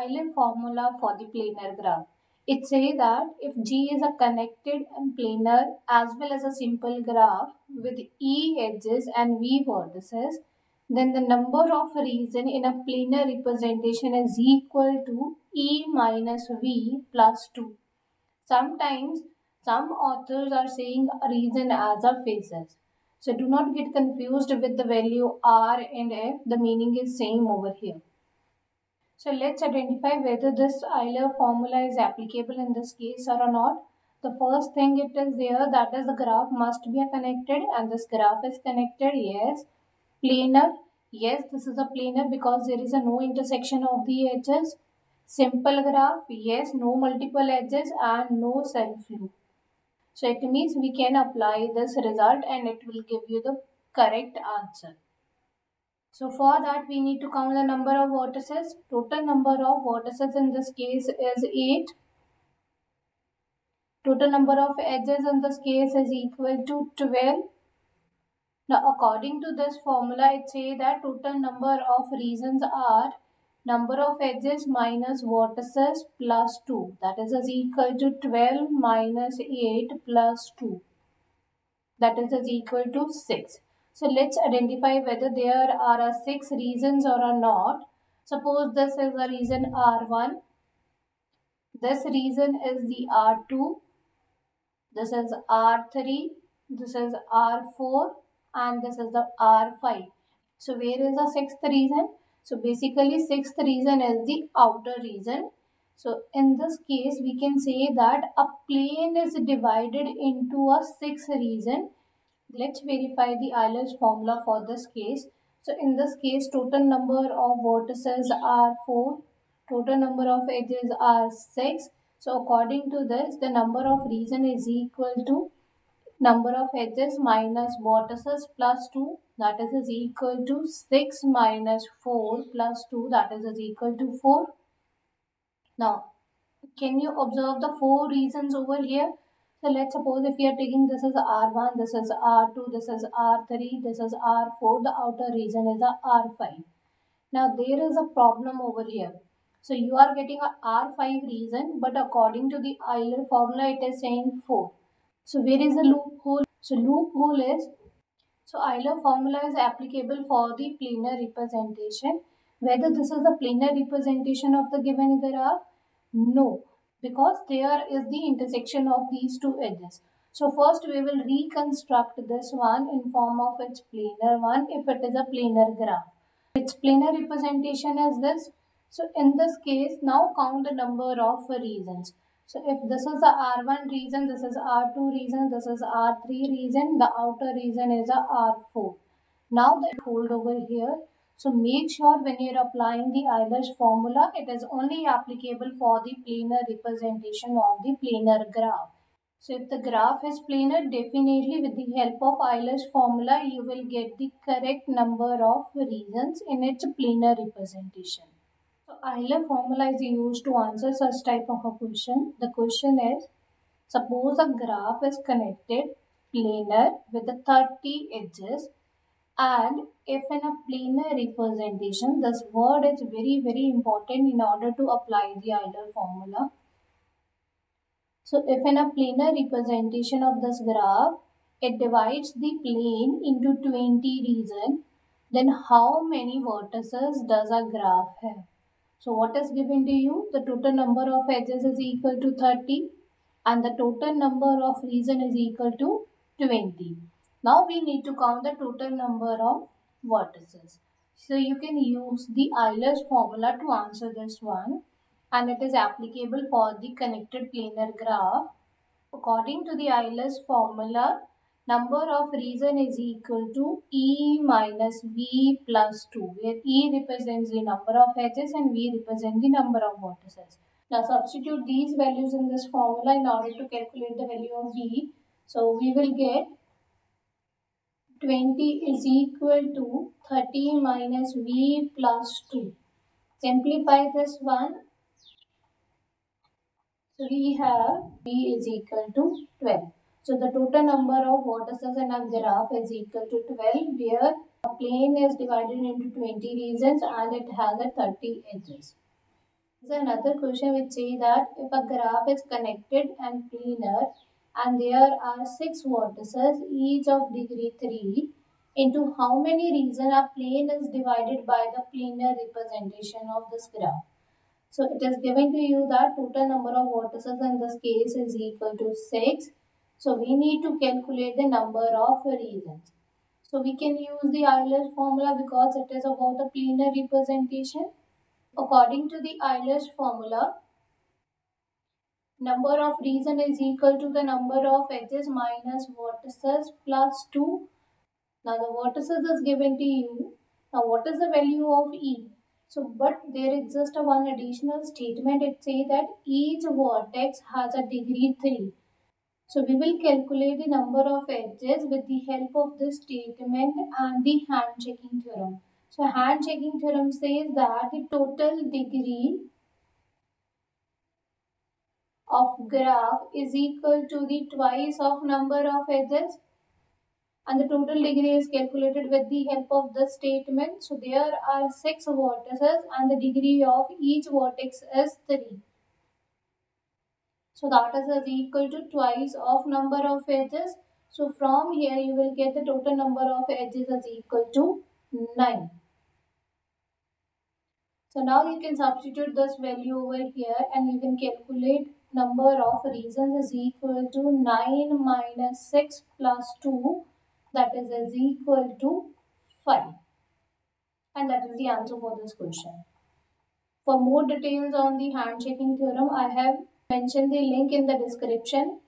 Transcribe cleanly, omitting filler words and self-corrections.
Euler formula for the planar graph. It says that if G is a connected and planar as well as a simple graph with E edges and V vertices, then the number of regions in a planar representation is equal to E minus V plus 2. Sometimes some authors are saying a region as a faces. So do not get confused with the value R and F. The meaning is same over here. So let's identify whether this Euler formula is applicable in this case or not. The first thing it is there, that is the graph must be connected, and this graph is connected. Yes. Planar. Yes, this is a planar because there is a no intersection of the edges. Simple graph. Yes, no multiple edges and no self loop. So it means we can apply this result and it will give you the correct answer. So for that we need to count the number of vertices. Total number of vertices in this case is 8. Total number of edges in this case is equal to 12. Now according to this formula it says that total number of regions are number of edges minus vertices plus 2. That is equal to 12 minus 8 plus 2. That is equal to 6. So let's identify whether there are 6 regions or not. Suppose this is the region R1. This region is the R2. This is R3. This is R4. And this is the R5. So where is the 6th region? So basically 6th region is the outer region. So in this case we can say that a plane is divided into a 6 region. Let's verify the Euler's formula for this case. So in this case, total number of vertices are 4. Total number of edges are 6. So according to this, the number of region is equal to number of edges minus vertices plus 2. That is equal to 6 minus 4 plus 2. That is equal to 4. Now, can you observe the 4 regions over here? So let's suppose if we are taking this is R1, this is R2, this is R3, this is R4, the outer region is a R5. Now there is a problem over here. So you are getting a R5 region, but according to the Euler formula it is saying 4. So where is the loophole? So loophole is, so Euler formula is applicable for the planar representation. Whether this is the planar representation of the given graph? No, because there is the intersection of these two edges. So first we will reconstruct this one in form of its planar one if it is a planar graph. Its planar representation is this. So in this case, now count the number of regions. So if this is the R1 region, this is R2 region, this is R3 region, the outer region is a R4. Now the hold over here. So make sure when you are applying the Euler's formula, it is only applicable for the planar representation of the planar graph. So if the graph is planar, definitely with the help of Euler's formula, you will get the correct number of regions in its planar representation. So Euler formula is used to answer such type of a question. The question is, suppose a graph is connected planar with the 30 edges, and if in a planar representation, this word is very important in order to apply the Euler formula. So if in a planar representation of this graph, it divides the plane into 20 regions, then how many vertices does a graph have? So what is given to you? The total number of edges is equal to 30 and the total number of regions is equal to 20. Now we need to count the total number of vertices. So you can use the Euler's formula to answer this one, and it is applicable for the connected planar graph. According to the Euler's formula, number of regions is equal to E minus V plus 2, where E represents the number of edges and V represents the number of vertices. Now substitute these values in this formula in order to calculate the value of V. So we will get 20 is equal to 30 minus V plus 2. Simplify this one. So we have V is equal to 12. So the total number of vertices in a graph is equal to 12, where a plane is divided into 20 regions and it has a 30 edges. There's another question which says that if a graph is connected and planar and there are six vertices each of degree 3, into how many regions a plane is divided by the planar representation of this graph. So it is given to you that total number of vertices in this case is equal to 6. So we need to calculate the number of regions. So we can use the Euler formula because it is about the planar representation. According to the Euler formula, number of region is equal to the number of edges minus vertices plus 2. Now the vertices is given to you. Now what is the value of E? So but there exists a one additional statement. It says that each vertex has a degree 3. So we will calculate the number of edges with the help of this statement and the hand-checking theorem. So hand-checking theorem says that the total degree of graph is equal to the twice of number of edges, and the total degree is calculated with the help of the statement. So there are 6 vertices and the degree of each vertex is 3. So that is equal to twice of number of edges. So from here you will get the total number of edges is equal to 9. So now you can substitute this value over here and you can calculate number of regions is equal to 9 minus 6 plus 2, that is equal to 5. And that is the answer for this question. For more details on the hand-checking theorem, I have mentioned the link in the description.